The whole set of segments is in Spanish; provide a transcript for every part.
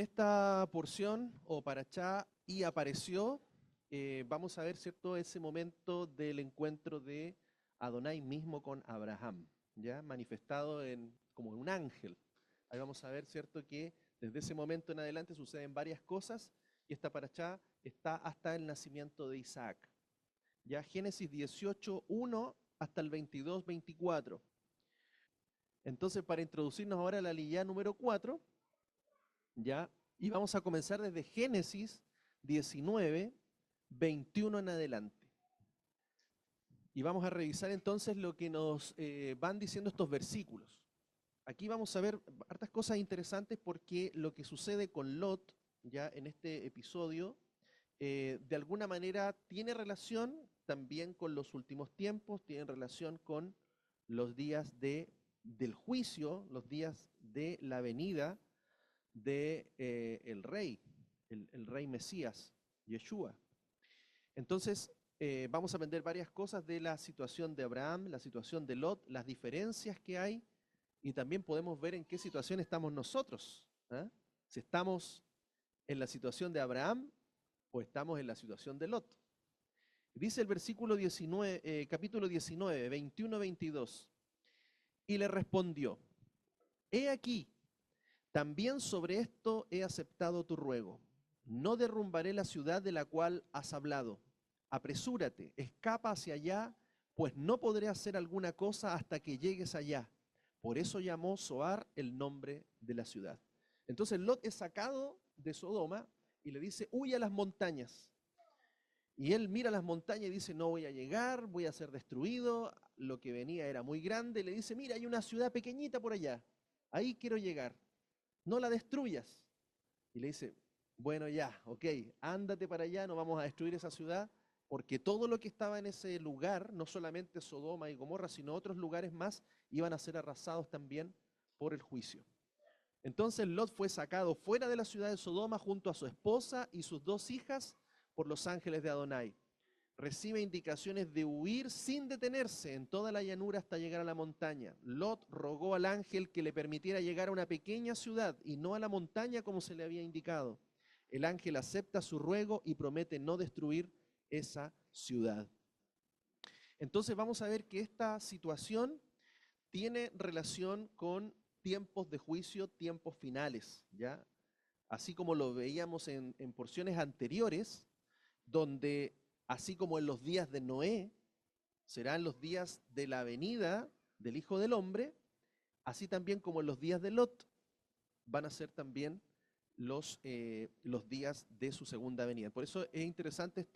Esta porción o parachá y apareció, vamos a ver, ¿cierto?, ese momento del encuentro de Adonai mismo con Abraham, ya manifestado como un ángel. Ahí vamos a ver, ¿cierto?, que desde ese momento en adelante suceden varias cosas y esta parachá está hasta el nacimiento de Isaac. Ya Génesis 18:1 hasta el 22:24. Entonces, para introducirnos ahora a la aliyá número 4, ¿ya? Y vamos a comenzar desde Génesis 19:21 en adelante. Y vamos a revisar entonces lo que nos van diciendo estos versículos. Aquí vamos a ver hartas cosas interesantes porque lo que sucede con Lot, ya en este episodio, de alguna manera tiene relación también con los últimos tiempos, tiene relación con los días del juicio, los días de la venida de el rey, el rey Mesías, Yeshua. Entonces, vamos a aprender varias cosas de la situación de Abraham, la situación de Lot, las diferencias que hay, y también podemos ver en qué situación estamos nosotros. Si estamos en la situación de Abraham o estamos en la situación de Lot. Dice el versículo 19, capítulo 19, 21-22, y le respondió, he aquí, también sobre esto he aceptado tu ruego. No derrumbaré la ciudad de la cual has hablado. Apresúrate, escapa hacia allá, pues no podré hacer alguna cosa hasta que llegues allá. Por eso llamó Zoar el nombre de la ciudad. Entonces Lot es sacado de Sodoma y le dice, huye a las montañas. Y él mira las montañas y dice, no voy a llegar, voy a ser destruido. Lo que venía era muy grande. Le dice, mira, hay una ciudad pequeñita por allá. Ahí quiero llegar. No la destruyas. Y le dice, bueno ya, ok, ándate para allá, no vamos a destruir esa ciudad, porque todo lo que estaba en ese lugar, no solamente Sodoma y Gomorra, sino otros lugares más, iban a ser arrasados también por el juicio. Entonces Lot fue sacado fuera de la ciudad de Sodoma junto a su esposa y sus dos hijas por los ángeles de Adonai. Recibe indicaciones de huir sin detenerse en toda la llanura hasta llegar a la montaña. Lot rogó al ángel que le permitiera llegar a una pequeña ciudad y no a la montaña como se le había indicado. El ángel acepta su ruego y promete no destruir esa ciudad. Entonces vamos a ver que esta situación tiene relación con tiempos de juicio, tiempos finales, ¿ya? Así como lo veíamos en porciones anteriores, donde así como en los días de Noé, serán los días de la venida del Hijo del Hombre, así también como en los días de Lot, van a ser también los días de su segunda venida. Por eso es interesante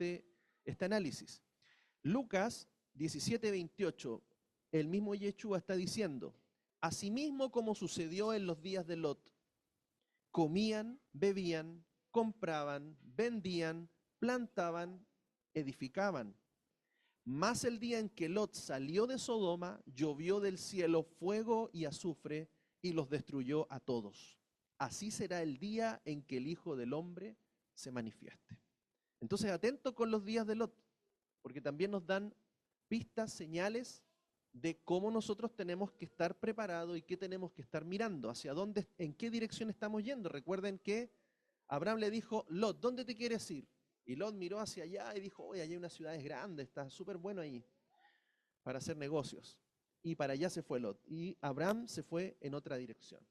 este análisis. Lucas 17:28, el mismo Yeshua está diciendo, asimismo como sucedió en los días de Lot, comían, bebían, compraban, vendían, plantaban, edificaban. Mas el día en que Lot salió de Sodoma, llovió del cielo fuego y azufre y los destruyó a todos. Así será el día en que el Hijo del Hombre se manifieste. Entonces, atento con los días de Lot, porque también nos dan pistas, señales de cómo nosotros tenemos que estar preparados y qué tenemos que estar mirando, hacia dónde, en qué dirección estamos yendo. Recuerden que Abraham le dijo, Lot, ¿dónde te quieres ir? Y Lot miró hacia allá y dijo, oye, allá hay unas ciudades grandes, está súper bueno ahí para hacer negocios. Y para allá se fue Lot. Y Abraham se fue en otra dirección.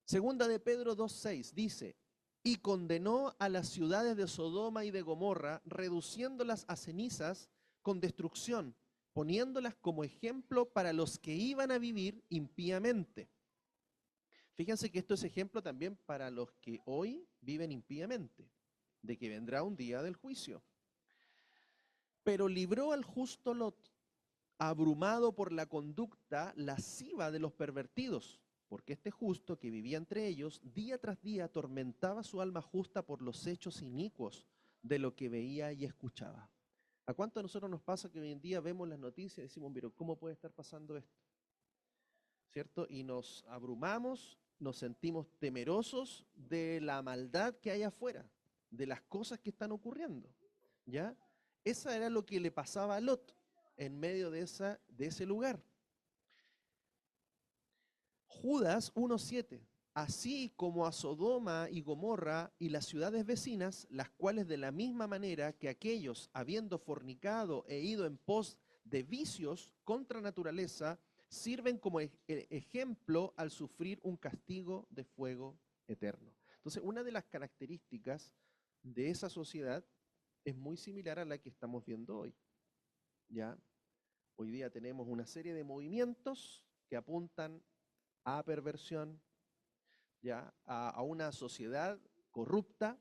Segunda de Pedro 2:6 dice, y condenó a las ciudades de Sodoma y de Gomorra, reduciéndolas a cenizas con destrucción, poniéndolas como ejemplo para los que iban a vivir impíamente. Fíjense que esto es ejemplo también para los que hoy viven impíamente, de que vendrá un día del juicio. Pero libró al justo Lot, abrumado por la conducta lasciva de los pervertidos, porque este justo que vivía entre ellos, día tras día atormentaba su alma justa por los hechos inicuos de lo que veía y escuchaba. ¿A cuánto a nosotros nos pasa que hoy en día vemos las noticias y decimos, pero ¿cómo puede estar pasando esto? ¿Cierto? Y nos abrumamos, nos sentimos temerosos de la maldad que hay afuera, de las cosas que están ocurriendo, ¿ya? Esa era lo que le pasaba a Lot en medio de ese lugar. Judas 1:7 así como a Sodoma y Gomorra y las ciudades vecinas, las cuales de la misma manera que aquellos, habiendo fornicado e ido en pos de vicios contra naturaleza, sirven como ejemplo al sufrir un castigo de fuego eterno. Entonces, una de las características de esa sociedad es muy similar a la que estamos viendo hoy. ¿Ya? Hoy día tenemos una serie de movimientos que apuntan a perversión, ¿ya? A una sociedad corrupta,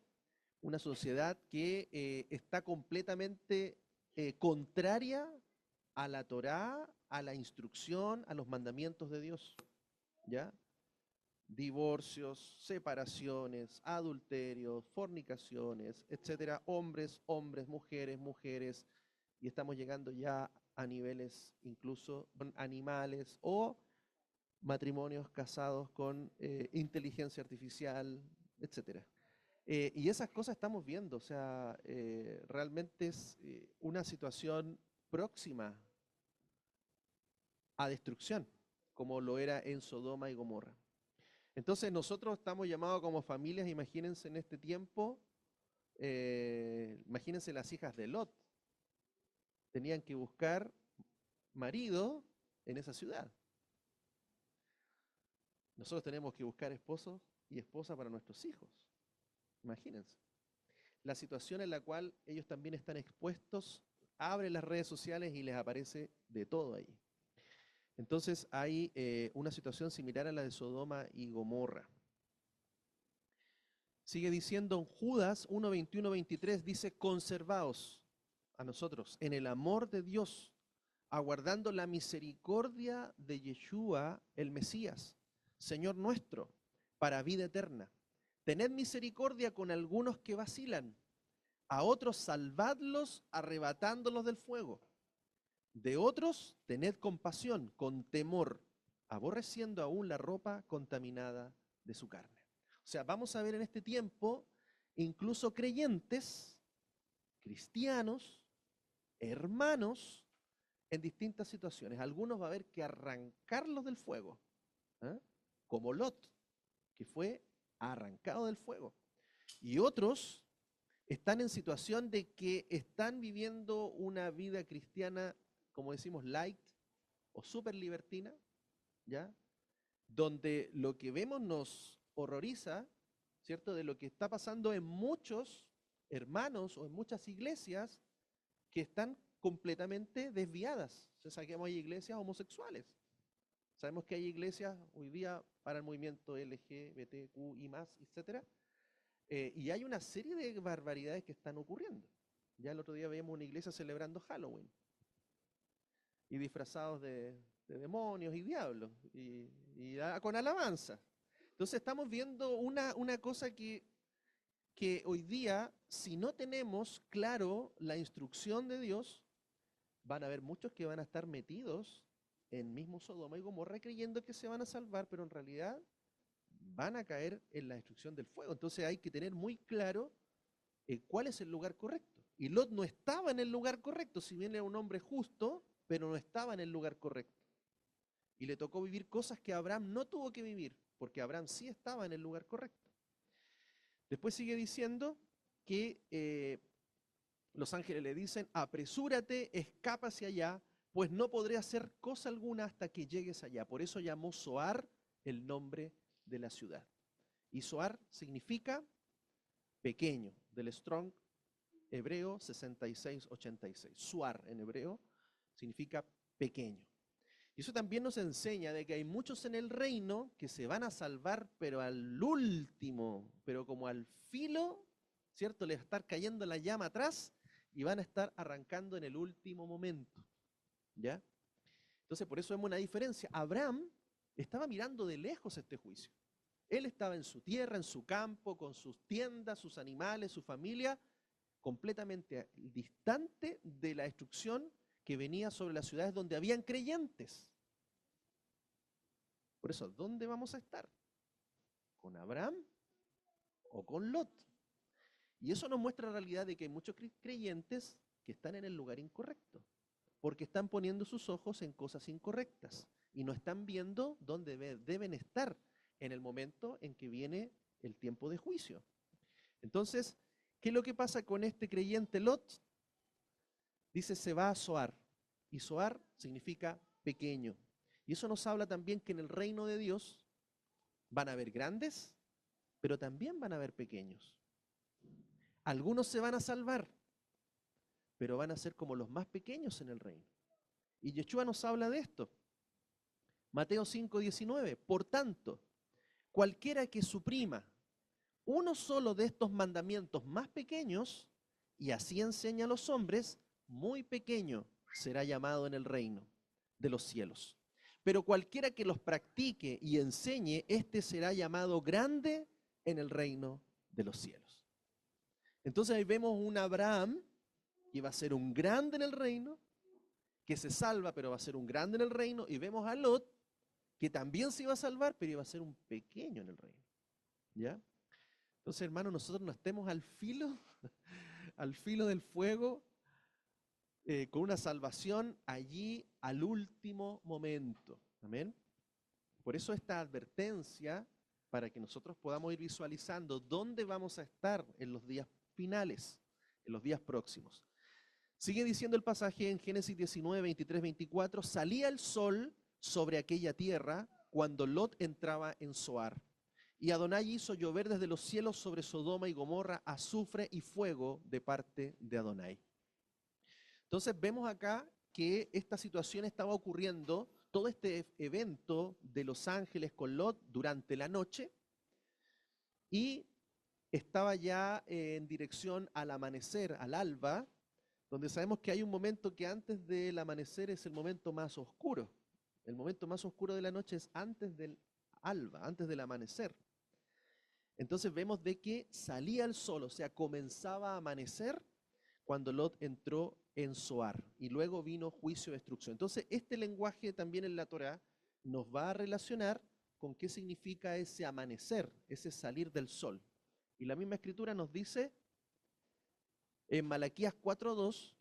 una sociedad que está completamente contraria a la Torá, a la instrucción, a los mandamientos de Dios, ¿ya? Divorcios, separaciones, adulterios, fornicaciones, etcétera, hombres, hombres, mujeres, mujeres, y estamos llegando ya a niveles incluso animales o matrimonios casados con inteligencia artificial, etcétera. Y esas cosas estamos viendo, o sea, realmente es una situación próxima a destrucción, como lo era en Sodoma y Gomorra. Entonces nosotros estamos llamados como familias, imagínense en este tiempo, imagínense las hijas de Lot, tenían que buscar marido en esa ciudad. Nosotros tenemos que buscar esposos y esposa para nuestros hijos, imagínense. La situación en la cual ellos también están expuestos, abren las redes sociales y les aparece de todo ahí. Entonces hay una situación similar a la de Sodoma y Gomorra. Sigue diciendo en Judas 1, 21, 23, dice, conservaos a nosotros en el amor de Dios, aguardando la misericordia de Yeshua, el Mesías, Señor nuestro, para vida eterna. Tened misericordia con algunos que vacilan, a otros salvadlos arrebatándolos del fuego. De otros tened compasión con temor, aborreciendo aún la ropa contaminada de su carne. O sea, vamos a ver en este tiempo incluso creyentes, cristianos, hermanos, en distintas situaciones. Algunos va a haber que arrancarlos del fuego, ¿eh? Como Lot, que fue arrancado del fuego. Y otros están en situación de que están viviendo una vida cristiana, como decimos, light o súper libertina, ¿ya? Donde lo que vemos nos horroriza, ¿cierto? De lo que está pasando en muchos hermanos o en muchas iglesias que están completamente desviadas. O sea, sabemos que hay iglesias homosexuales. Sabemos que hay iglesias hoy día para el movimiento LGBTQ y más, etcétera. Y hay una serie de barbaridades que están ocurriendo. Ya el otro día veíamos una iglesia celebrando Halloween y disfrazados de demonios y diablos con alabanza. Entonces estamos viendo una cosa que hoy día, si no tenemos claro la instrucción de Dios, van a haber muchos que van a estar metidos en mismo Sodoma y Gomorra creyendo que se van a salvar, pero en realidad van a caer en la destrucción del fuego. Entonces hay que tener muy claro cuál es el lugar correcto. Y Lot no estaba en el lugar correcto, si bien era un hombre justo, pero no estaba en el lugar correcto. Y le tocó vivir cosas que Abraham no tuvo que vivir, porque Abraham sí estaba en el lugar correcto. Después sigue diciendo que los ángeles le dicen, apresúrate, escapa hacia allá, pues no podré hacer cosa alguna hasta que llegues allá. Por eso llamó Zoar el nombre de la ciudad. Y Zoar significa pequeño, del Strong hebreo 6686. Zoar en hebreo significa pequeño. Y eso también nos enseña de que hay muchos en el reino que se van a salvar, pero al último, pero como al filo, ¿cierto? Les va a estar cayendo la llama atrás y van a estar arrancando en el último momento, ¿ya? Entonces, por eso vemos una diferencia. Abraham estaba mirando de lejos este juicio. Él estaba en su tierra, en su campo, con sus tiendas, sus animales, su familia, completamente distante de la destrucción que venía sobre las ciudades donde habían creyentes. Por eso, ¿dónde vamos a estar? ¿Con Abraham o con Lot? Y eso nos muestra la realidad de que hay muchos creyentes que están en el lugar incorrecto, porque están poniendo sus ojos en cosas incorrectas y no están viendo dónde deben estar, en el momento en que viene el tiempo de juicio. Entonces, ¿qué es lo que pasa con este creyente Lot? Dice, se va a Zoar, y Zoar significa pequeño. Y eso nos habla también que en el reino de Dios van a haber grandes, pero también van a haber pequeños. Algunos se van a salvar, pero van a ser como los más pequeños en el reino. Y Yeshua nos habla de esto. Mateo 5:19. Por tanto, cualquiera que suprima uno solo de estos mandamientos más pequeños, y así enseña a los hombres, muy pequeño será llamado en el reino de los cielos. Pero cualquiera que los practique y enseñe, este será llamado grande en el reino de los cielos. Entonces ahí vemos un Abraham que va a ser un grande en el reino, que se salva, pero va a ser un grande en el reino, y vemos a Lot, que también se iba a salvar, pero iba a ser un pequeño en el reino. ¿Ya? Entonces, hermanos, nosotros no estemos al filo, al filo del fuego, con una salvación allí al último momento. Amén. Por eso esta advertencia, para que nosotros podamos ir visualizando dónde vamos a estar en los días finales, en los días próximos. Sigue diciendo el pasaje en Génesis 19, 23, 24, salía el sol sobre aquella tierra cuando Lot entraba en Zoar. Y Adonai hizo llover desde los cielos sobre Sodoma y Gomorra azufre y fuego de parte de Adonai. Entonces vemos acá que esta situación estaba ocurriendo, todo este evento de los ángeles con Lot durante la noche, y estaba ya en dirección al amanecer, al alba, donde sabemos que hay un momento que antes del amanecer es el momento más oscuro. El momento más oscuro de la noche es antes del alba, antes del amanecer. Entonces vemos de que salía el sol, o sea, comenzaba a amanecer cuando Lot entró en Zoar, y luego vino juicio y destrucción. Entonces este lenguaje también en la Torá nos va a relacionar con qué significa ese amanecer, ese salir del sol. Y la misma escritura nos dice en Malaquías 4:2,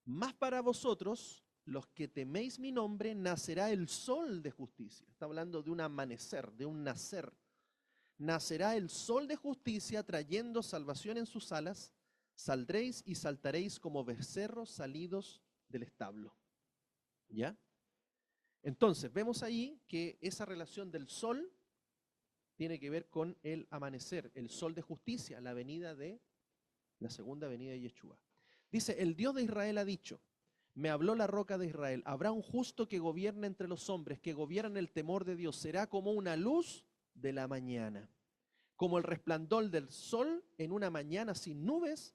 más para vosotros, los que teméis mi nombre, nacerá el sol de justicia. Está hablando de un amanecer, de un nacer. Nacerá el sol de justicia trayendo salvación en sus alas, saldréis y saltaréis como becerros salidos del establo. ¿Ya? Entonces, vemos ahí que esa relación del sol tiene que ver con el amanecer, el sol de justicia, la segunda venida de Yeshua. Dice, el Dios de Israel ha dicho, me habló la roca de Israel, habrá un justo que gobierna entre los hombres, que gobierna el temor de Dios, será como una luz de la mañana, como el resplandor del sol en una mañana sin nubes,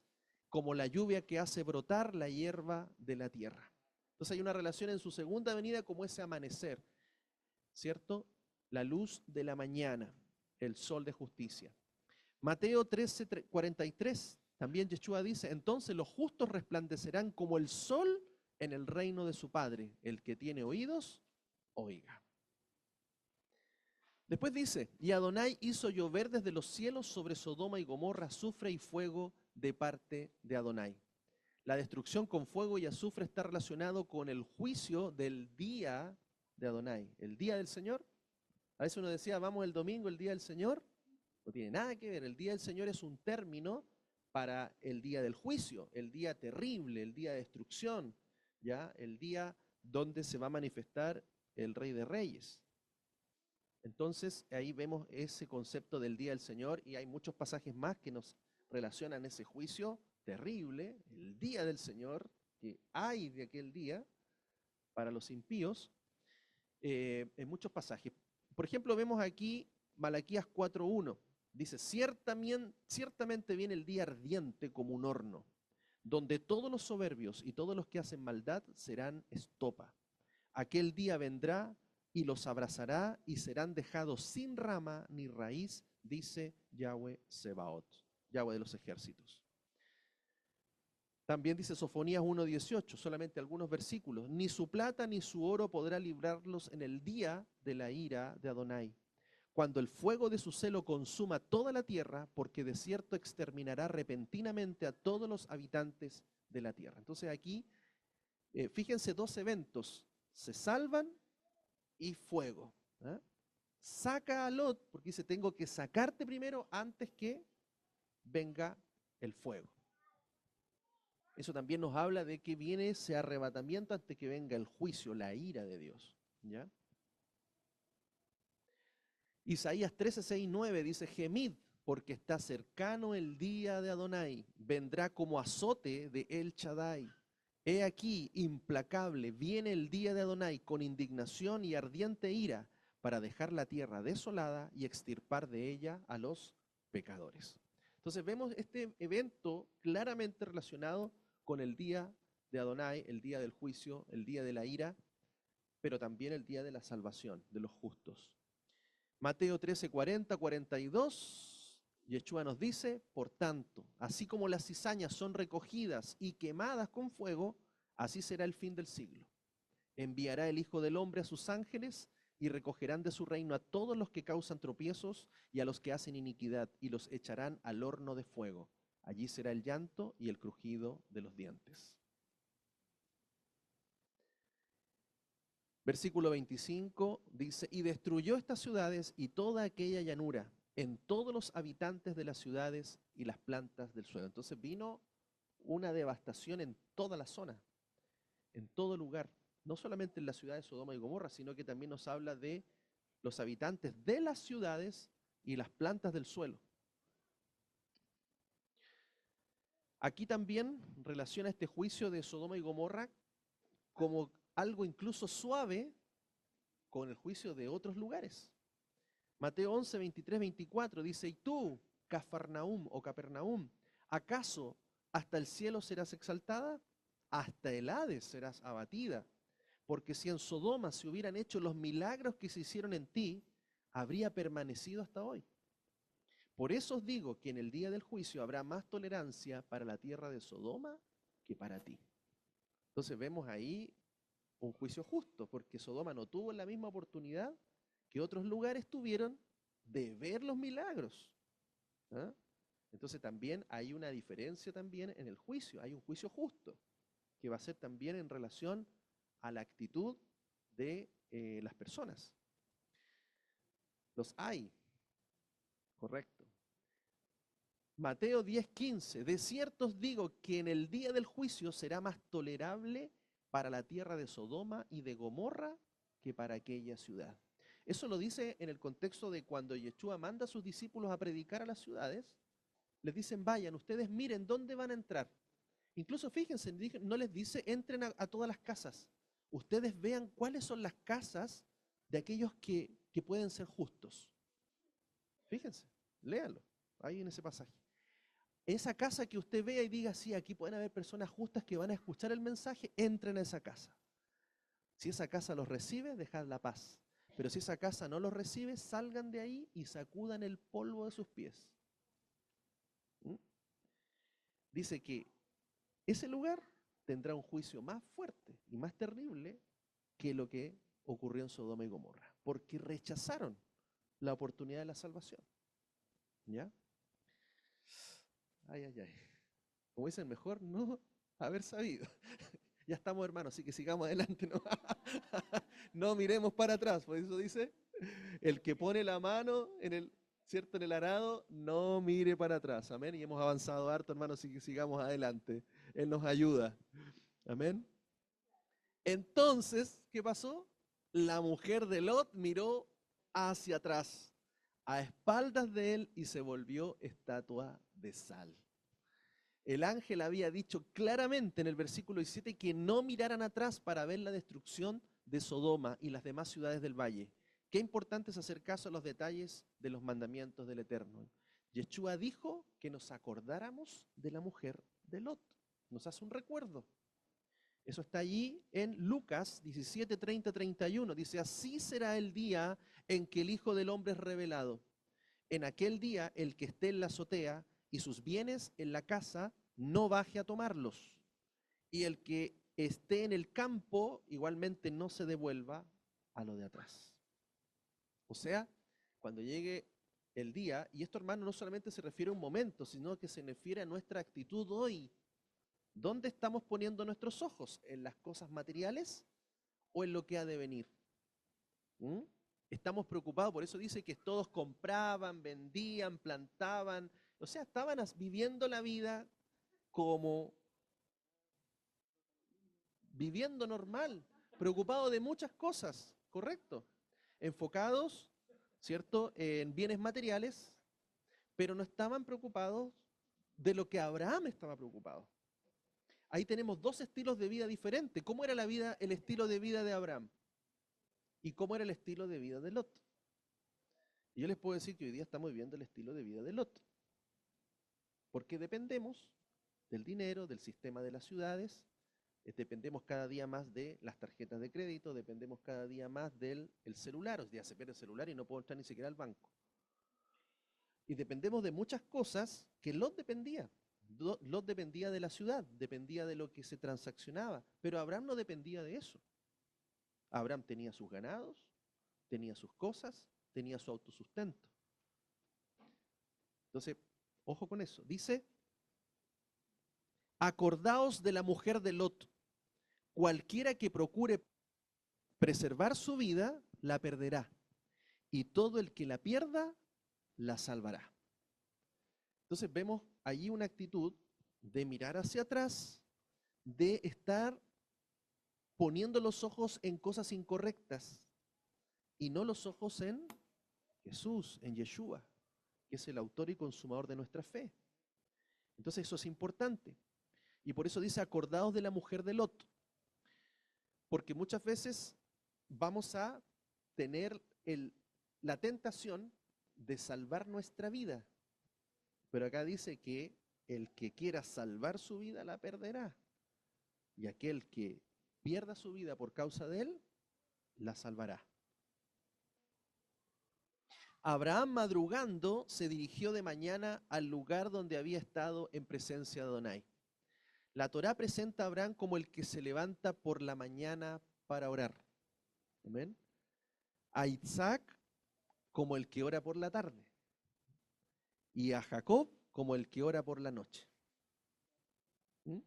como la lluvia que hace brotar la hierba de la tierra. Entonces hay una relación en su segunda venida como ese amanecer, ¿cierto? La luz de la mañana, el sol de justicia. Mateo 13:43, también Yeshua dice, entonces los justos resplandecerán como el sol en el reino de su Padre. El que tiene oídos, oiga. Después dice, y Adonai hizo llover desde los cielos sobre Sodoma y Gomorra azufre y fuego de parte de Adonai. La destrucción con fuego y azufre está relacionado con el juicio del día de Adonai, el día del Señor. A veces uno decía, vamos el domingo, el día del Señor. No tiene nada que ver, el día del Señor es un término para el día del juicio, el día terrible, el día de destrucción, ¿ya? El día donde se va a manifestar el Rey de Reyes. Entonces ahí vemos ese concepto del día del Señor, y hay muchos pasajes más que nos relacionan ese juicio terrible, el día del Señor, que hay de aquel día para los impíos, en muchos pasajes. Por ejemplo, vemos aquí Malaquías 4:1, dice, ciertamente viene el día ardiente como un horno, donde todos los soberbios y todos los que hacen maldad serán estopa. Aquel día vendrá y los abrazará y serán dejados sin rama ni raíz, dice Yahweh Sebaot, Yahweh de los ejércitos. También dice Sofonías 1:18, solamente algunos versículos, ni su plata ni su oro podrá librarlos en el día de la ira de Adonai, cuando el fuego de su celo consuma toda la tierra, porque de cierto exterminará repentinamente a todos los habitantes de la tierra. Entonces aquí, fíjense dos eventos, se salvan y fuego. ¿Eh? saca a Lot, porque dice, tengo que sacarte primero antes que venga el fuego. Eso también nos habla de que viene ese arrebatamiento antes que venga el juicio, la ira de Dios. ¿Ya? Isaías 13, 6, 9 dice, gemid, porque está cercano el día de Adonai, vendrá como azote de El Shaddai. He aquí, implacable, viene el día de Adonai con indignación y ardiente ira para dejar la tierra desolada y extirpar de ella a los pecadores. Entonces vemos este evento claramente relacionado con el día de Adonai, el día del juicio, el día de la ira, pero también el día de la salvación de los justos. Mateo 13, 40, 42, Yeshua nos dice, por tanto, así como las cizañas son recogidas y quemadas con fuego, así será el fin del siglo. Enviará el Hijo del Hombre a sus ángeles y recogerán de su reino a todos los que causan tropiezos y a los que hacen iniquidad y los echarán al horno de fuego. Allí será el llanto y el crujido de los dientes. Versículo 25 dice, y destruyó estas ciudades y toda aquella llanura, en todos los habitantes de las ciudades y las plantas del suelo. Entonces vino una devastación en toda la zona, en todo lugar, no solamente en la ciudad de Sodoma y Gomorra, sino que también nos habla de los habitantes de las ciudades y las plantas del suelo. Aquí también relaciona este juicio de Sodoma y Gomorra como algo incluso suave con el juicio de otros lugares. Mateo 11, 23, 24 dice, y tú, Cafarnaúm o Capernaúm, ¿acaso hasta el cielo serás exaltada? Hasta el Hades serás abatida. Porque si en Sodoma se hubieran hecho los milagros que se hicieron en ti, habría permanecido hasta hoy. Por eso os digo que en el día del juicio habrá más tolerancia para la tierra de Sodoma que para ti. Entonces vemos ahí un juicio justo, porque Sodoma no tuvo la misma oportunidad que otros lugares tuvieron de ver los milagros. ¿Ah? Entonces también hay una diferencia también en el juicio, hay un juicio justo, que va a ser también en relación a la actitud de las personas. Los hay, correcto. Mateo 10:15, de cierto os digo que en el día del juicio será más tolerable para la tierra de Sodoma y de Gomorra que para aquella ciudad. Eso lo dice en el contexto de cuando Yeshua manda a sus discípulos a predicar a las ciudades, les dicen, vayan, ustedes miren dónde van a entrar. Incluso fíjense, no les dice, entren a todas las casas. Ustedes vean cuáles son las casas de aquellos que pueden ser justos. Fíjense, léanlo, ahí en ese pasaje. Esa casa que usted vea y diga, sí, aquí pueden haber personas justas que van a escuchar el mensaje, entren a esa casa. Si esa casa los recibe, dejad la paz. Pero si esa casa no los recibe, salgan de ahí y sacudan el polvo de sus pies. ¿Mm? Dice que ese lugar tendrá un juicio más fuerte y más terrible que lo que ocurrió en Sodoma y Gomorra, porque rechazaron la oportunidad de la salvación. ¿Ya? Ay, ay, ay. Como dicen, mejor no haber sabido. Ya estamos, hermanos, así que sigamos adelante. No, no miremos para atrás. Por eso dice, el que pone la mano en el, ¿cierto? En el arado, no mire para atrás. Amén. Y hemos avanzado harto, hermanos, así que sigamos adelante. Él nos ayuda. Amén. Entonces, ¿qué pasó? La mujer de Lot miró hacia atrás, a espaldas de él, y se volvió estatua de sal. El ángel había dicho claramente en el versículo 17 que no miraran atrás para ver la destrucción de Sodoma y las demás ciudades del valle. Qué importante es hacer caso a los detalles de los mandamientos del Eterno. Yeshua dijo que nos acordáramos de la mujer de Lot. Nos hace un recuerdo. Eso está allí en Lucas 17, 30, 31. Dice, así será el día en que el Hijo del Hombre es revelado. En aquel día el que esté en la azotea y sus bienes en la casa, no baje a tomarlos. Y el que esté en el campo, igualmente no se devuelva a lo de atrás. O sea, cuando llegue el día, y esto, hermano, no solamente se refiere a un momento, sino que se refiere a nuestra actitud hoy. ¿Dónde estamos poniendo nuestros ojos? ¿En las cosas materiales o en lo que ha de venir? ¿Mm? Estamos preocupados, por eso dice que todos compraban, vendían, plantaban, o sea, estaban viviendo la vida como viviendo normal, preocupados de muchas cosas, ¿correcto? Enfocados, ¿cierto?, en bienes materiales, pero no estaban preocupados de lo que Abraham estaba preocupado. Ahí tenemos dos estilos de vida diferentes. ¿Cómo era la vida, el estilo de vida de Abraham? ¿Y cómo era el estilo de vida de Lot? Y yo les puedo decir que hoy día estamos viviendo el estilo de vida de Lot. Porque dependemos del dinero, del sistema de las ciudades, dependemos cada día más de las tarjetas de crédito, dependemos cada día más del celular. O sea, se pierde el celular y no puedo entrar ni siquiera al banco. Y dependemos de muchas cosas que Lot dependía. Lot dependía de la ciudad, dependía de lo que se transaccionaba, pero Abraham no dependía de eso. Abraham tenía sus ganados, tenía sus cosas, tenía su autosustento. Entonces, ojo con eso. Dice, acordaos de la mujer de Lot. Cualquiera que procure preservar su vida, la perderá. Y todo el que la pierda, la salvará. Entonces vemos allí una actitud de mirar hacia atrás, de estar poniendo los ojos en cosas incorrectas y no los ojos en Jesús, en Yeshua, que es el autor y consumador de nuestra fe. Entonces eso es importante. Y por eso dice, acordaos de la mujer de Lot. Porque muchas veces vamos a tener la tentación de salvar nuestra vida. Pero acá dice que el que quiera salvar su vida la perderá. Y aquel que pierda su vida por causa de él, la salvará. Abraham, madrugando, se dirigió de mañana al lugar donde había estado en presencia de Adonai. La Torá presenta a Abraham como el que se levanta por la mañana para orar. ¿Amén? A Isaac como el que ora por la tarde. Y a Jacob como el que ora por la noche. ¿Mm?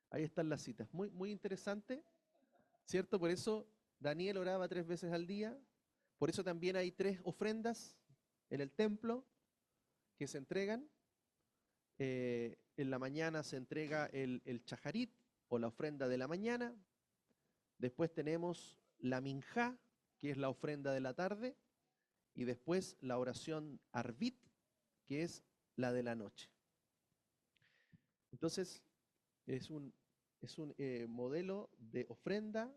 Ahí están las citas. Muy, muy interesante, ¿cierto? Por eso Daniel oraba 3 veces al día. Por eso también hay 3 ofrendas en el templo que se entregan. En la mañana se entrega el chajarit o la ofrenda de la mañana. Después tenemos la minjá, que es la ofrenda de la tarde. Y después la oración arbit, que es la de la noche. Entonces, es un modelo de ofrenda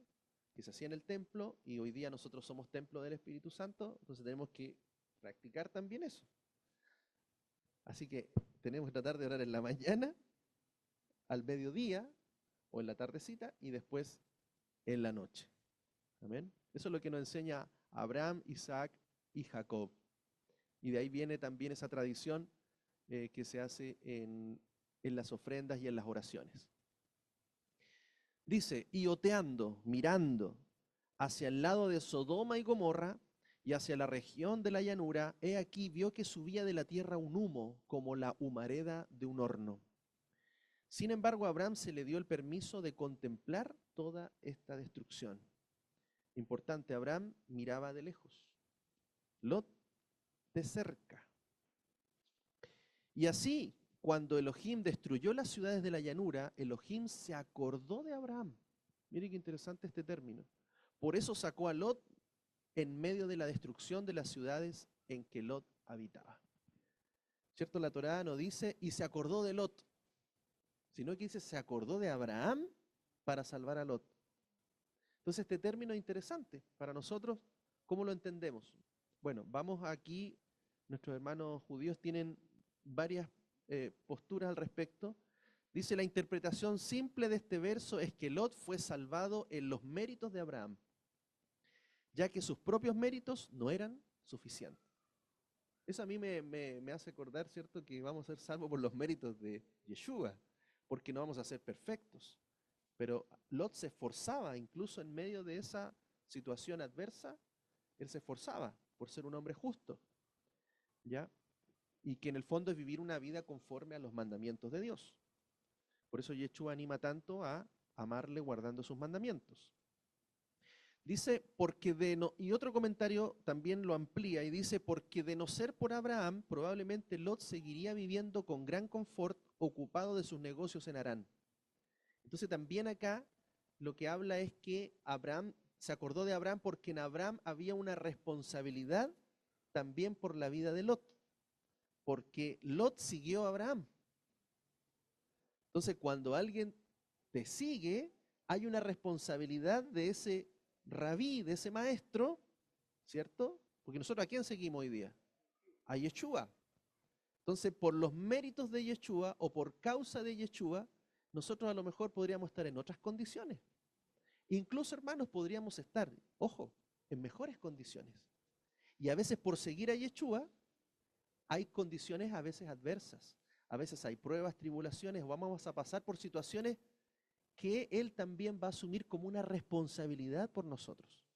que se hacía en el templo y hoy día nosotros somos templo del Espíritu Santo, entonces tenemos que practicar también eso. Así que tenemos que tratar de orar en la mañana, al mediodía o en la tardecita y después en la noche. Amén. Eso es lo que nos enseña Abraham, Isaac y Jacob. Y de ahí viene también esa tradición que se hace en las ofrendas y en las oraciones. Dice, y oteando, mirando hacia el lado de Sodoma y Gomorra y hacia la región de la llanura, he aquí vio que subía de la tierra un humo como la humareda de un horno. Sin embargo, a Abraham se le dio el permiso de contemplar toda esta destrucción. Importante, Abraham miraba de lejos, Lot de cerca. Y así, cuando Elohim destruyó las ciudades de la llanura, Elohim se acordó de Abraham. Miren qué interesante este término. Por eso sacó a Lot en medio de la destrucción de las ciudades en que Lot habitaba. ¿Cierto? La Torá no dice, y se acordó de Lot, sino que dice, se acordó de Abraham para salvar a Lot. Entonces este término es interesante para nosotros. ¿Cómo lo entendemos? Bueno, vamos aquí, nuestros hermanos judíos tienen varias posturas al respecto. Dice, la interpretación simple de este verso es que Lot fue salvado en los méritos de Abraham, ya que sus propios méritos no eran suficientes. Eso a mí me hace acordar, ¿cierto?, que vamos a ser salvos por los méritos de Yeshua, porque no vamos a ser perfectos. Pero Lot se esforzaba, incluso en medio de esa situación adversa, él se esforzaba por ser un hombre justo, ¿ya? Y que en el fondo es vivir una vida conforme a los mandamientos de Dios. Por eso Yeshua anima tanto a amarle guardando sus mandamientos. Dice, porque de no, y otro comentario también lo amplía y dice, porque de no ser por Abraham, probablemente Lot seguiría viviendo con gran confort, ocupado de sus negocios en Harán. Entonces también acá lo que habla es que Abraham se acordó de Abraham porque en Abraham había una responsabilidad también por la vida de Lot, porque Lot siguió a Abraham. Entonces cuando alguien te sigue, hay una responsabilidad de ese rabí, de ese maestro, ¿cierto? Porque nosotros ¿a quién seguimos hoy día? A Yeshua. Entonces, por los méritos de Yeshua o por causa de Yeshua, nosotros a lo mejor podríamos estar en otras condiciones. Incluso, hermanos, podríamos estar, ojo, en mejores condiciones. Y a veces por seguir a Yeshua hay condiciones a veces adversas. A veces hay pruebas, tribulaciones, o vamos a pasar por situaciones que Él también va a asumir como una responsabilidad por nosotros.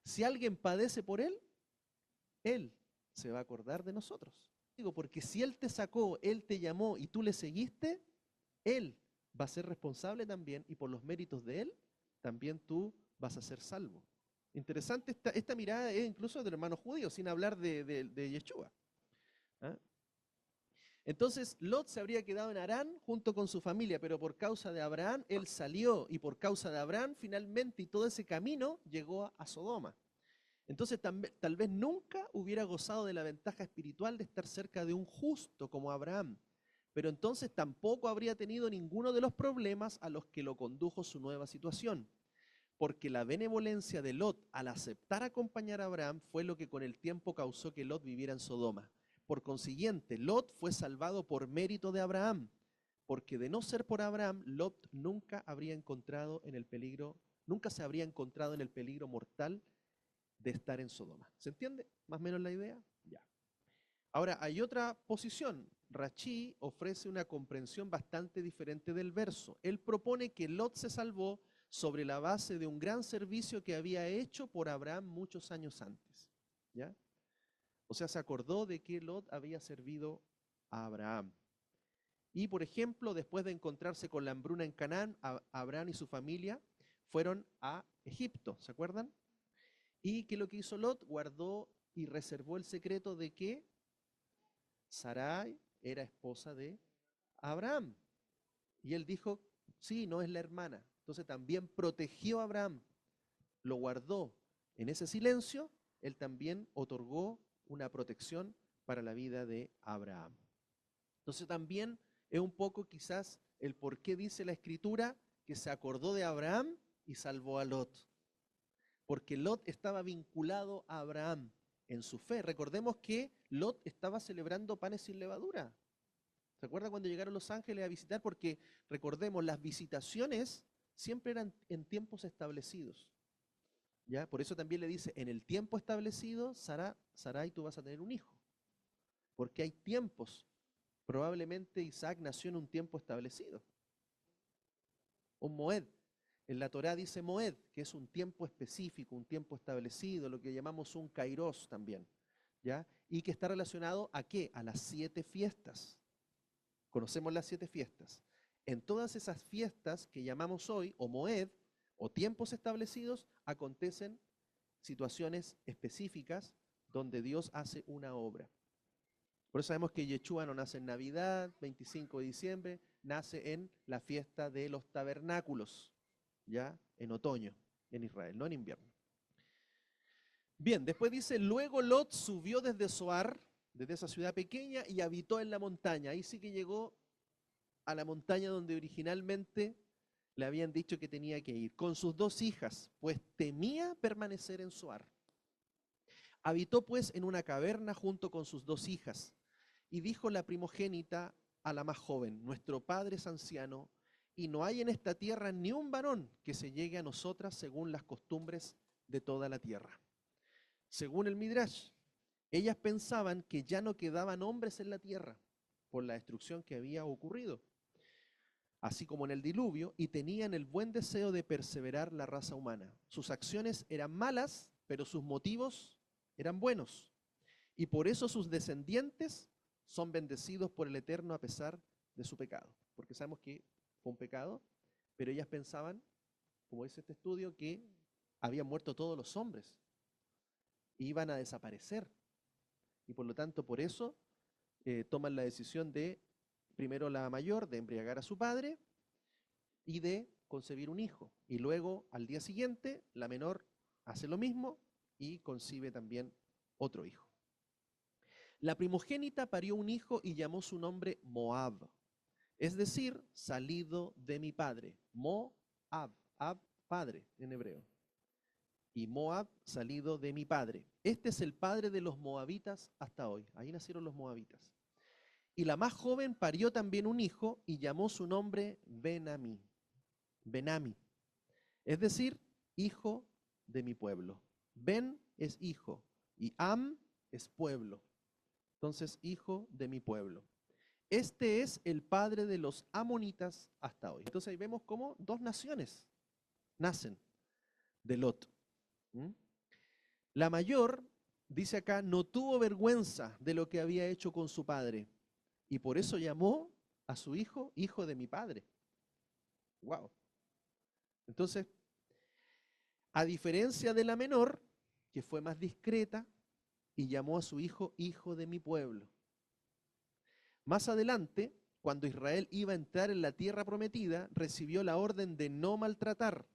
Si alguien padece por Él se va a acordar de nosotros. Digo, porque si Él te sacó, Él te llamó y tú le seguiste, Él va a ser responsable también y por los méritos de Él, también tú vas a ser salvo. Interesante esta mirada es incluso del hermano judío, sin hablar de Yeshua. ¿Ah? Entonces Lot se habría quedado en Harán junto con su familia, pero por causa de Abraham él salió y por causa de Abraham finalmente y todo ese camino llegó a Sodoma. Entonces tal vez nunca hubiera gozado de la ventaja espiritual de estar cerca de un justo como Abraham, pero entonces tampoco habría tenido ninguno de los problemas a los que lo condujo su nueva situación, porque la benevolencia de Lot al aceptar acompañar a Abraham fue lo que con el tiempo causó que Lot viviera en Sodoma. Por consiguiente, Lot fue salvado por mérito de Abraham, porque de no ser por Abraham, Lot nunca habría encontrado en el peligro, nunca se habría encontrado en el peligro mortal de estar en Sodoma. ¿Se entiende más o menos la idea? Ya. Ahora, hay otra posición. Rashi ofrece una comprensión bastante diferente del verso. Él propone que Lot se salvó sobre la base de un gran servicio que había hecho por Abraham muchos años antes. ¿Ya? O sea, se acordó de que Lot había servido a Abraham. Y, por ejemplo, después de encontrarse con la hambruna en Canaán, Abraham y su familia fueron a Egipto, ¿se acuerdan? Y que lo que hizo Lot, guardó y reservó el secreto de que Sarai era esposa de Abraham. Y él dijo, sí, no es la hermana. Entonces también protegió a Abraham, lo guardó en ese silencio, él también otorgó una protección para la vida de Abraham. Entonces también es un poco quizás el por qué dice la Escritura que se acordó de Abraham y salvó a Lot. Porque Lot estaba vinculado a Abraham en su fe. Recordemos que Lot estaba celebrando panes sin levadura. ¿Se acuerda cuando llegaron los ángeles a visitar? Porque recordemos, las visitaciones siempre eran en tiempos establecidos. ¿Ya? Por eso también le dice, en el tiempo establecido, Sarai, tú vas a tener un hijo. Porque hay tiempos. Probablemente Isaac nació en un tiempo establecido. Un Moed. En la Torá dice Moed, que es un tiempo específico, un tiempo establecido, lo que llamamos un kairos también. ¿Ya? Y que está relacionado ¿a qué? A las 7 fiestas. Conocemos las 7 fiestas. En todas esas fiestas que llamamos hoy, o Moed, o tiempos establecidos, acontecen situaciones específicas donde Dios hace una obra. Por eso sabemos que Yeshua no nace en Navidad, 25 de diciembre, nace en la fiesta de los tabernáculos, ya en otoño, en Israel, no en invierno. Bien, después dice, luego Lot subió desde Zoar, desde esa ciudad pequeña, y habitó en la montaña. Ahí sí que llegó a la montaña donde originalmente le habían dicho que tenía que ir, con sus 2 hijas, pues temía permanecer en Zoar. Habitó pues en una caverna junto con sus 2 hijas, y dijo la primogénita a la más joven, nuestro padre es anciano, y no hay en esta tierra ni un varón que se llegue a nosotras según las costumbres de toda la tierra. Según el Midrash, ellas pensaban que ya no quedaban hombres en la tierra por la destrucción que había ocurrido, así como en el diluvio, y tenían el buen deseo de perseverar la raza humana. Sus acciones eran malas, pero sus motivos eran buenos. Y por eso sus descendientes son bendecidos por el Eterno a pesar de su pecado. Porque sabemos que fue un pecado, pero ellas pensaban, como dice este estudio, que habían muerto todos los hombres, iban a desaparecer. Y por lo tanto, por eso toman la decisión de, primero la mayor, de embriagar a su padre y de concebir un hijo. Y luego, al día siguiente, la menor hace lo mismo y concibe también otro hijo. La primogénita parió un hijo y llamó su nombre Moab, es decir, salido de mi padre. Moab, Ab, padre en hebreo. Y Moab, salido de mi padre. Este es el padre de los moabitas hasta hoy. Ahí nacieron los moabitas. Y la más joven parió también un hijo y llamó su nombre Ben-Ammi. Ben-Ammi, es decir, hijo de mi pueblo. Ben es hijo y Am es pueblo. Entonces, hijo de mi pueblo. Este es el padre de los amonitas hasta hoy. Entonces ahí vemos cómo dos naciones nacen de Lot. ¿Mm? La mayor, dice acá, no tuvo vergüenza de lo que había hecho con su padre y por eso llamó a su hijo, hijo de mi padre. Wow. Entonces, a diferencia de la menor, que fue más discreta y llamó a su hijo, hijo de mi pueblo. Más adelante, cuando Israel iba a entrar en la tierra prometida, recibió la orden de no maltratar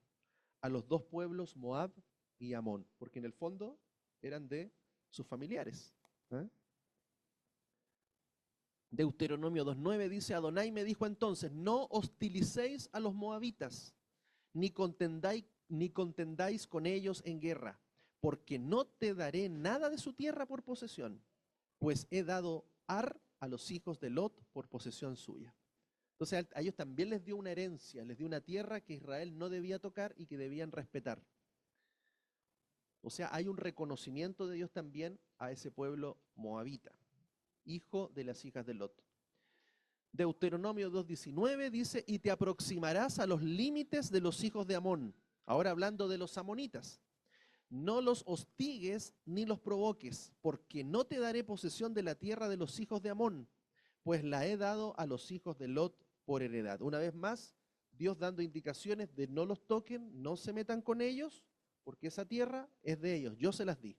a los dos pueblos, Moab y Amón, porque en el fondo eran de sus familiares. Deuteronomio 2:9 dice, Adonai me dijo entonces, no hostilicéis a los moabitas, ni contendáis con ellos en guerra, porque no te daré nada de su tierra por posesión, pues he dado Ar a los hijos de Lot por posesión suya. Entonces a ellos también les dio una herencia, les dio una tierra que Israel no debía tocar y que debían respetar. O sea, hay un reconocimiento de Dios también a ese pueblo moabita, hijo de las hijas de Lot. Deuteronomio 2:19 dice, y te aproximarás a los límites de los hijos de Amón. Ahora hablando de los amonitas. No los hostigues ni los provoques, porque no te daré posesión de la tierra de los hijos de Amón, pues la he dado a los hijos de Lot por heredad. Una vez más, Dios dando indicaciones de no los toquen, no se metan con ellos, porque esa tierra es de ellos, yo se las di.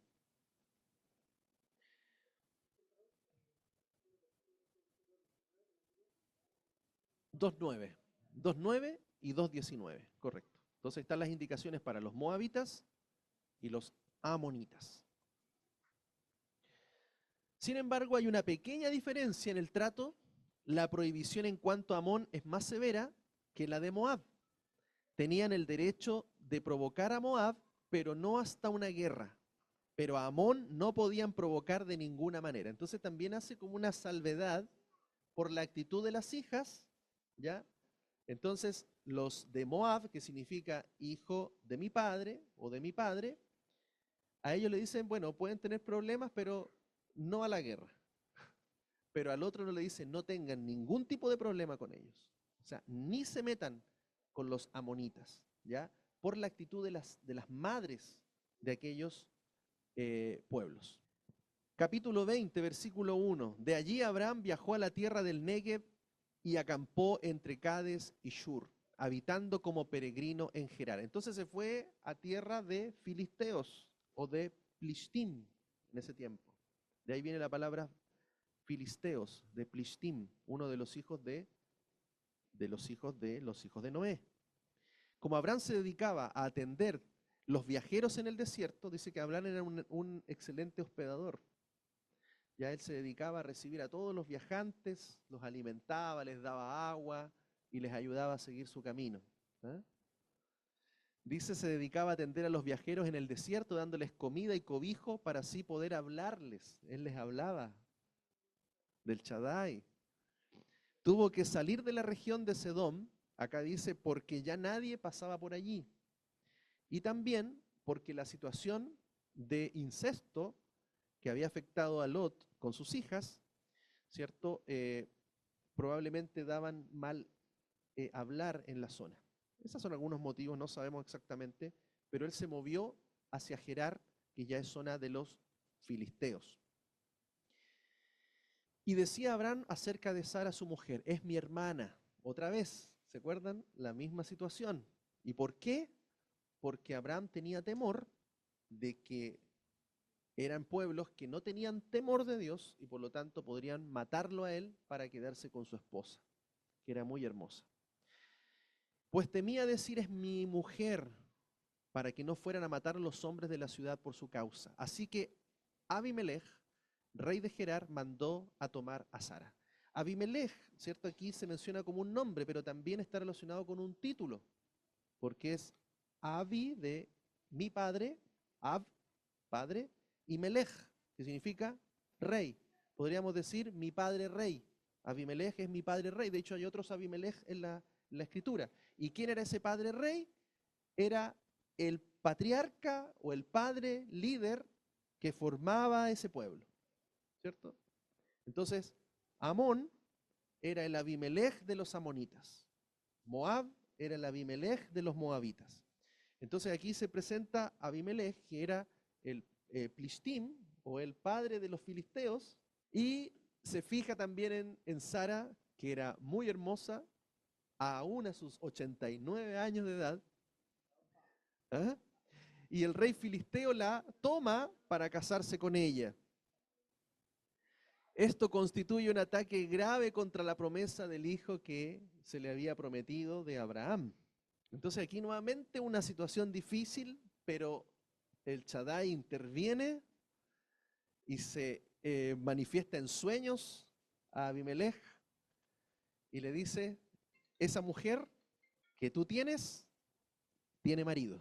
2:9, 2:9 y 2:19, correcto. Entonces están las indicaciones para los moabitas y los amonitas. Sin embargo, hay una pequeña diferencia en el trato. La prohibición en cuanto a Amón es más severa que la de Moab. Tenían el derecho de provocar a Moab, pero no hasta una guerra. Pero a Amón no podían provocar de ninguna manera. Entonces también hace como una salvedad por la actitud de las hijas, ¿ya? Entonces los de Moab, que significa hijo de mi padre o de mi padre, a ellos le dicen, bueno, pueden tener problemas, pero no a la guerra. Pero al otro no le dicen, no tengan ningún tipo de problema con ellos. O sea, ni se metan con los amonitas, ¿ya? Por la actitud de las madres de aquellos pueblos. Capítulo 20, versículo 1. De allí Abraham viajó a la tierra del Negev y acampó entre Cades y Shur, habitando como peregrino en Gerar. Entonces se fue a tierra de filisteos o de Plishtim en ese tiempo. De ahí viene la palabra filisteos, de Plishtim, uno de los hijos de los hijos de Noé. Como Abraham se dedicaba a atender los viajeros en el desierto, dice que Abraham era un excelente hospedador. Ya él se dedicaba a recibir a todos los viajantes, los alimentaba, les daba agua y les ayudaba a seguir su camino. Dice, se dedicaba a atender a los viajeros en el desierto, dándoles comida y cobijo para así poder hablarles. Él les hablaba del Shaddai. Tuvo que salir de la región de Sedom, acá dice, porque ya nadie pasaba por allí. Y también porque la situación de incesto que había afectado a Lot con sus hijas, ¿cierto? Probablemente daban mal hablar en la zona. Esos son algunos motivos, no sabemos exactamente, pero él se movió hacia Gerar, que ya es zona de los filisteos. Y decía Abraham acerca de Sara, su mujer, es mi hermana. Otra vez, ¿se acuerdan? La misma situación. ¿Y por qué? porque Abraham tenía temor de que eran pueblos que no tenían temor de Dios y por lo tanto podrían matarlo a él para quedarse con su esposa, que era muy hermosa. Pues temía decir es mi mujer, para que no fueran a matar a los hombres de la ciudad por su causa. Así que Abimelech, rey de Gerar, mandó a tomar a Sara. Abimelech, ¿cierto? Aquí se menciona como un nombre, pero también está relacionado con un título, porque es Abi de mi padre, Ab, padre, y Melech, que significa rey. Podríamos decir mi padre rey. Abimelech es mi padre rey. De hecho, hay otros Abimelech en la escritura. ¿Y quién era ese padre rey? Era el patriarca o el padre líder que formaba ese pueblo, ¿cierto? Entonces, Amón era el Abimelech de los amonitas. Moab era el Abimelech de los moabitas. Entonces aquí se presenta Abimelech, que era el Plishtim, o el padre de los filisteos, y se fija también en Sara, que era muy hermosa, aún a sus 89 años de edad. ¿Ah? Y el rey filisteo la toma para casarse con ella. Esto constituye un ataque grave contra la promesa del hijo que se le había prometido de Abraham. Entonces aquí nuevamente una situación difícil, pero el Shaddai interviene y se manifiesta en sueños a Abimelech y le dice, esa mujer que tú tienes, tiene marido,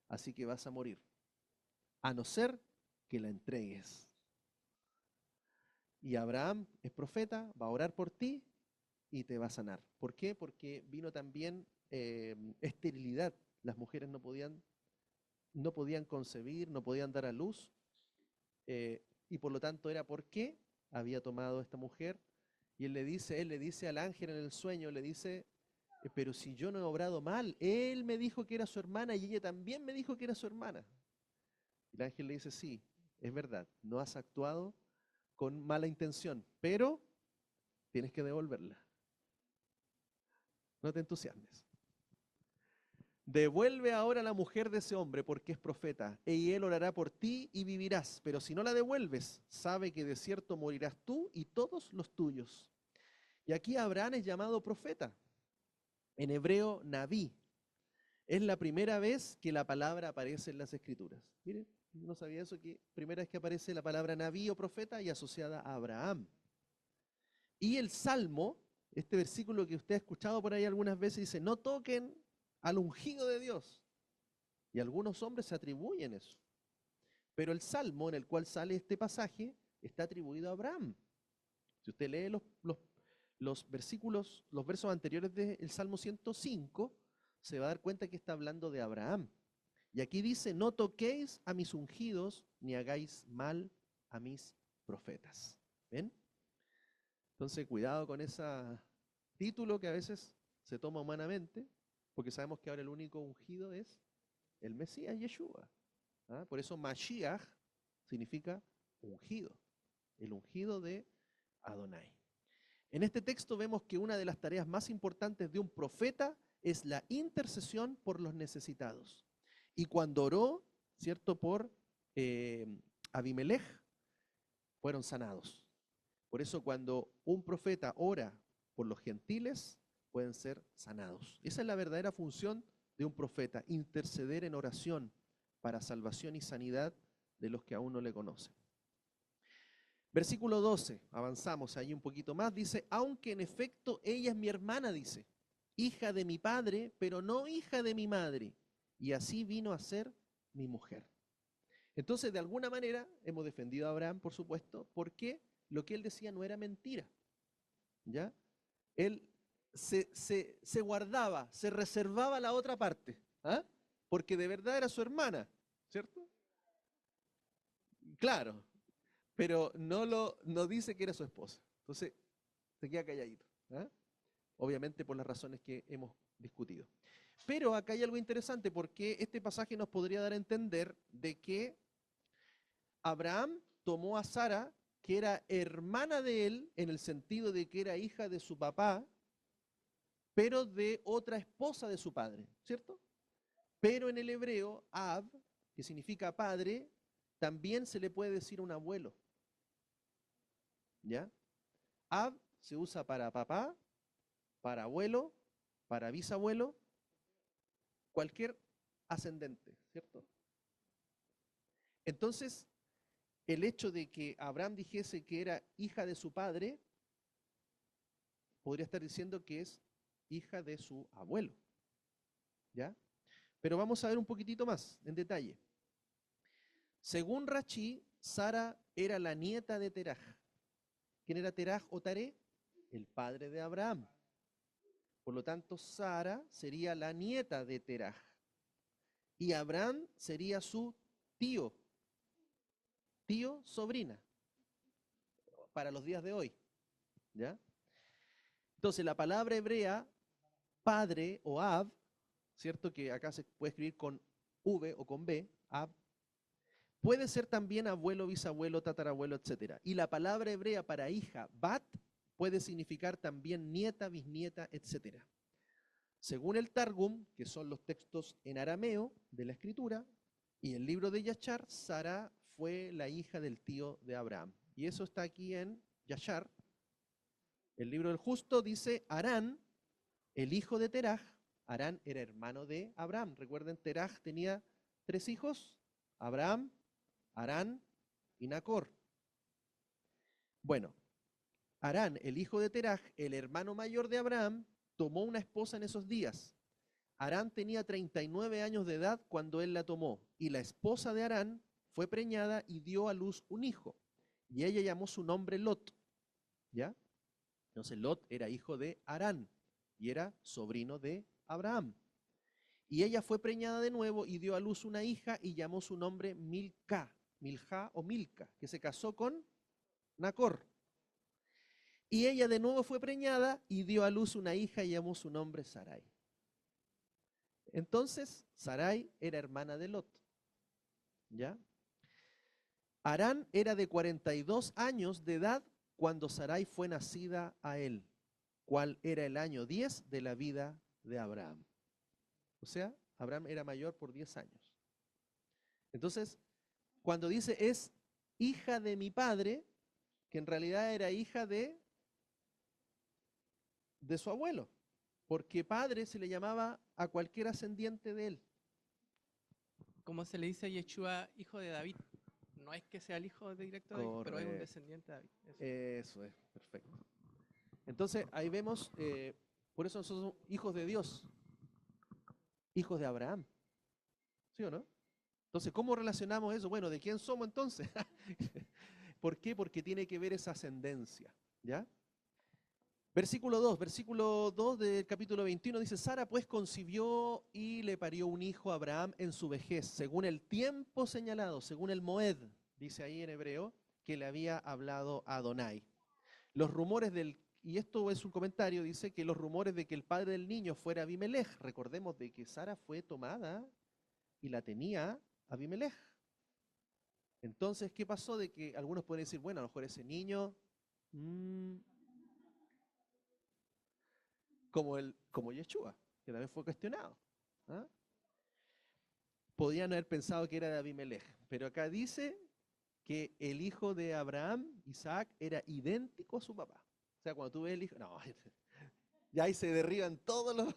así que vas a morir, a no ser que la entregues. Y Abraham es profeta, va a orar por ti y te va a sanar. ¿Por qué? Porque vino también esterilidad. Las mujeres no podían concebir, no podían dar a luz, y por lo tanto era porque había tomado esta mujer. Y él le dice al ángel en el sueño, le dice, pero si yo no he obrado mal, él me dijo que era su hermana y ella también me dijo que era su hermana. Y el ángel le dice, sí, es verdad, no has actuado con mala intención, pero tienes que devolverla. No te entusiasmes. Devuelve ahora a la mujer de ese hombre porque es profeta, y él orará por ti y vivirás. Pero si no la devuelves, sabe que de cierto morirás tú y todos los tuyos. Y aquí Abraham es llamado profeta. En hebreo, Naví. Es la primera vez que la palabra aparece en las Escrituras. Miren, no sabía eso, que primera vez que aparece la palabra Naví o profeta y asociada a Abraham. Y el Salmo, este versículo que usted ha escuchado por ahí algunas veces, dice, no toquen al ungido de Dios. Y algunos hombres se atribuyen eso. Pero el Salmo en el cual sale este pasaje está atribuido a Abraham. Si usted lee los versículos, los versos anteriores del Salmo 105, se va a dar cuenta que está hablando de Abraham. Y aquí dice, no toquéis a mis ungidos, ni hagáis mal a mis profetas. ¿Ven? Entonces, cuidado con ese título que a veces se toma humanamente, porque sabemos que ahora el único ungido es el Mesías, Yeshua. ¿Ah? Por eso Mashiach significa ungido, el ungido de Adonai. En este texto vemos que una de las tareas más importantes de un profeta es la intercesión por los necesitados. Y cuando oró, ¿cierto?, por Abimelech, fueron sanados. Por eso cuando un profeta ora por los gentiles, pueden ser sanados. Esa es la verdadera función de un profeta, interceder en oración para salvación y sanidad de los que aún no le conocen. Versículo 12, avanzamos ahí un poquito más, dice, aunque en efecto ella es mi hermana, dice, hija de mi padre, pero no hija de mi madre, y así vino a ser mi mujer. Entonces, de alguna manera, hemos defendido a Abraham, por supuesto, porque lo que él decía no era mentira, ¿ya? Él se guardaba, se reservaba la otra parte, ¿ah? Porque de verdad era su hermana, ¿cierto? Claro, pero no dice que era su esposa. Entonces, se queda calladito, ¿ah? Obviamente por las razones que hemos discutido. Pero acá hay algo interesante, porque este pasaje nos podría dar a entender de que Abraham tomó a Sara, que era hermana de él, en el sentido de que era hija de su papá, pero de otra esposa de su padre, ¿cierto? Pero en el hebreo, Ab, que significa padre, también se le puede decir un abuelo. ¿Ya? Ab se usa para papá, para abuelo, para bisabuelo, cualquier ascendente, ¿cierto? Entonces, el hecho de que Abraham dijese que era hija de su padre, podría estar diciendo que es hija de su abuelo. ¿Ya? Pero vamos a ver un poquitito más, en detalle. Según Rachi, Sara era la nieta de Teraj. ¿Quién era Teraj o Taré? El padre de Abraham. Por lo tanto, Sara sería la nieta de Teraj. Y Abraham sería su tío, sobrina, para los días de hoy. ¿Ya? Entonces, la palabra hebrea, padre o Ab, ¿cierto? Que acá se puede escribir con V o con B, Ab, puede ser también abuelo, bisabuelo, tatarabuelo, etc. Y la palabra hebrea para hija, bat, puede significar también nieta, bisnieta, etc. Según el Targum, que son los textos en arameo de la escritura, y el libro de Yashar, Sara fue la hija del tío de Abraham. Y eso está aquí en Yashar. El libro del justo dice, Harán, el hijo de Teraj, Harán era hermano de Abraham. Recuerden, Teraj tenía 3 hijos, Abraham, Harán y Nacor. Bueno, Harán, el hijo de Teraj, el hermano mayor de Abraham, tomó una esposa en esos días. Harán tenía 39 años de edad cuando él la tomó, y la esposa de Harán fue preñada y dio a luz un hijo, y ella llamó su nombre Lot. ¿Ya? Entonces Lot era hijo de Harán, y era sobrino de Abraham. Y ella fue preñada de nuevo y dio a luz una hija y llamó su nombre Milcá, Milja o Milca, que se casó con Nacor. Y ella de nuevo fue preñada y dio a luz una hija y llamó su nombre Sarai. Entonces, Sarai era hermana de Lot. ¿Ya? Harán era de 42 años de edad cuando Sarai fue nacida a él, cual era el año 10 de la vida de Abraham. O sea, Abraham era mayor por 10 años. Entonces, cuando dice es hija de mi padre, que en realidad era hija de su abuelo, porque padre se le llamaba a cualquier ascendiente de él. Como se le dice a Yeshua, hijo de David. No es que sea el hijo directo de David, pero es un Correcto. descendiente de David. Eso es, perfecto. Entonces, ahí vemos, por eso nosotros somos hijos de Dios, hijos de Abraham. ¿Sí o no? Entonces, ¿cómo relacionamos eso? Bueno, ¿de quién somos entonces? ¿Por qué? Porque tiene que ver esa ascendencia. ¿Ya? Versículo 2 del capítulo 21 dice, Sara pues concibió y le parió un hijo a Abraham en su vejez, según el tiempo señalado, según el Moed, dice ahí en hebreo, que le había hablado a Adonai. Los rumores y esto es un comentario, dice que los rumores de que el padre del niño fuera Abimelech, recordemos de que Sara fue tomada y la tenía Abimelech. Entonces, ¿qué pasó? De que algunos pueden decir, bueno, a lo mejor ese niño, como Yeshua, que también fue cuestionado. ¿Ah? Podían haber pensado que era de Abimelech, pero acá dice que el hijo de Abraham, Isaac, era idéntico a su papá. O sea, cuando tú ves el hijo, no, ya ahí se derriban todos los,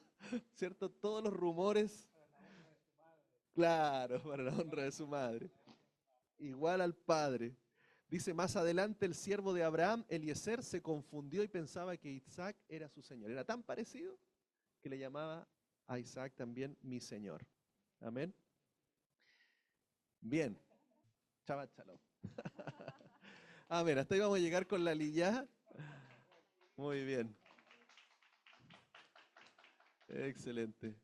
¿cierto? Todos los rumores. Claro, para la honra de su madre. Igual al padre. Dice más adelante, el siervo de Abraham, Eliezer, se confundió y pensaba que Isaac era su señor. Era tan parecido que le llamaba a Isaac también mi señor. Amén. Bien. Shabbat shalom. Amén. Hasta ahí vamos a llegar con la liyá. Muy bien. Excelente.